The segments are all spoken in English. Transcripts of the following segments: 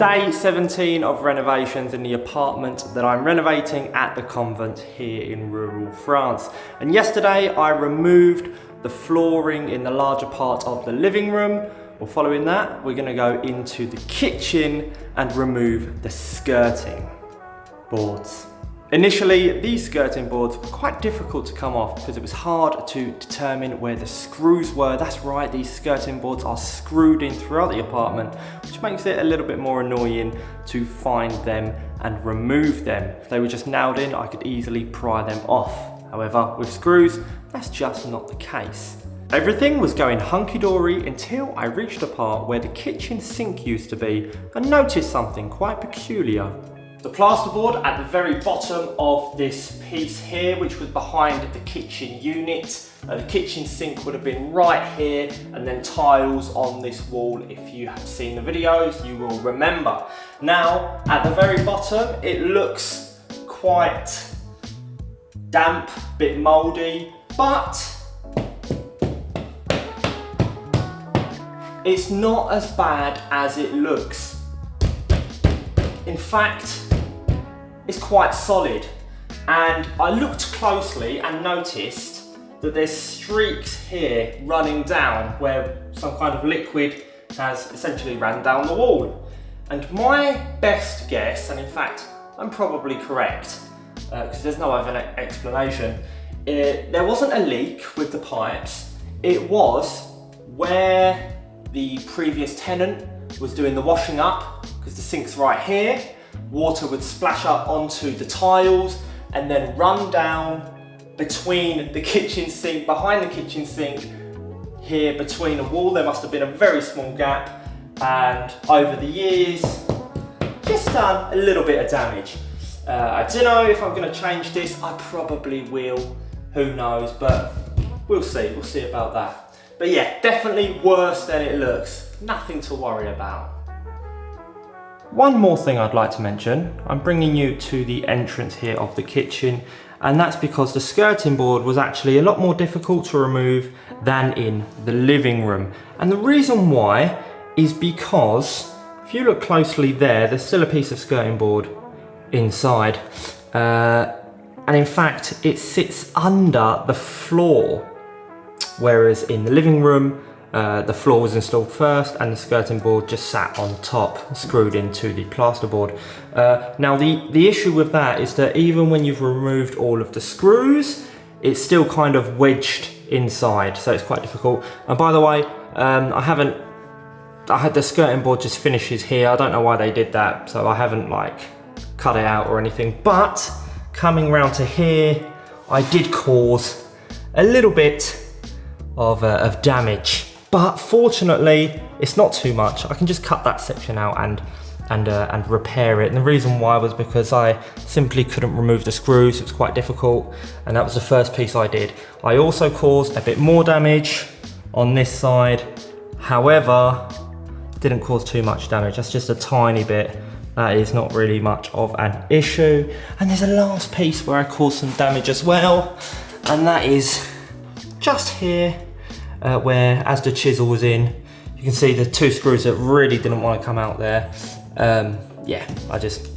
Day 17 of renovations in the apartment that I'm renovating at the convent here in rural France. And yesterday I removed the flooring in the larger part of the living room. Well, following that, we're gonna go into the kitchen and remove the skirting boards. Initially, these skirting boards were quite difficult to come off because it was hard to determine where the screws were. That's right, these skirting boards are screwed in throughout the apartment, which makes it a little bit more annoying to find them and remove them. If they were just nailed in, I could easily pry them off. However, with screws, that's just not the case. Everything was going hunky-dory until I reached the part where the kitchen sink used to be and noticed something quite peculiar. The plasterboard at the very bottom of this piece here, which was behind the kitchen unit. The kitchen sink would have been right here, and then tiles on this wall. If you have seen the videos, you will remember. Now, at the very bottom, it looks quite damp, bit mouldy, but it's not as bad as it looks. In fact, it's quite solid, and I looked closely and noticed that there's streaks here running down where some kind of liquid has essentially ran down the wall. And my best guess, and in fact I'm probably correct because there's no other explanation, there wasn't a leak with the pipes. It was where the previous tenant was doing the washing up, because the sink's right here. Water would splash up onto the tiles and then run down between the kitchen sink, behind the kitchen sink, here between a wall. There must have been a very small gap, and over the years, just done a little bit of damage. I don't know if I'm going to change this. I probably will, who knows, but we'll see about that. But yeah, definitely worse than it looks. Nothing to worry about. One more thing I'd like to mention, I'm bringing you to the entrance here of the kitchen, and that's because the skirting board was actually a lot more difficult to remove than in the living room. And the reason why is because, if you look closely there's still a piece of skirting board inside. And in fact, it sits under the floor, whereas in the living room, the floor was installed first and the skirting board just sat on top, screwed into the plasterboard. Now the issue with that is that even when you've removed all of the screws, it's still kind of wedged inside, so it's quite difficult. And by the way, I had the skirting board just finishes here. I don't know why they did that, so I haven't like cut it out or anything, but coming round to here, I did cause a little bit of damage. But fortunately, it's not too much. I can just cut that section out and repair it. And the reason why was because I simply couldn't remove the screws. It was quite difficult, and that was the first piece I did. I also caused a bit more damage on this side. However, didn't cause too much damage. That's just a tiny bit. That is not really much of an issue. And there's a last piece where I caused some damage as well, and that is just here. Where as the chisel was in, you can see the two screws that really didn't want to come out there. Yeah, I just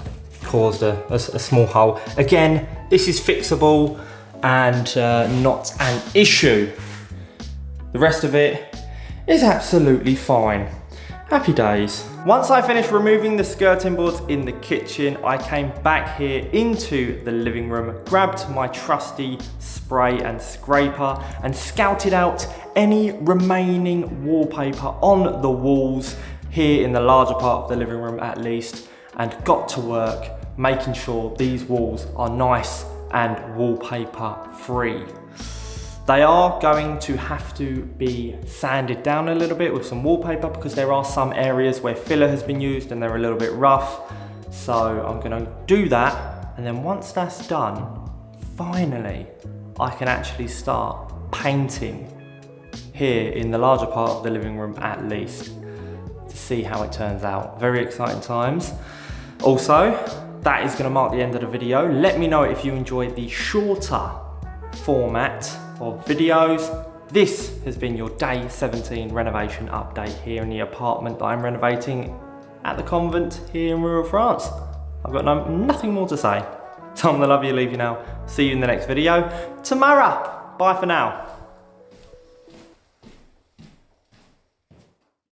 caused a small hole. Again, this is fixable and not an issue. The rest of it is absolutely fine. Happy days. Once I finished removing the skirting boards in the kitchen, I came back here into the living room, grabbed my trusty spray and scraper and scouted out any remaining wallpaper on the walls here in the larger part of the living room at least, and got to work making sure these walls are nice and wallpaper free. They are going to have to be sanded down a little bit with some wallpaper because there are some areas where filler has been used and they're a little bit rough. So I'm gonna do that, and then once that's done, finally, I can actually start painting here in the larger part of the living room at least, to see how it turns out. Very exciting times. Also, that is gonna mark the end of the video. Let me know if you enjoyed the shorter format of videos. This has been your day 17 renovation update here in the apartment that I'm renovating at the convent here in rural France. I've got nothing more to say. So I'm gonna love you, leave you now. See you in the next video tomorrow. Bye for now.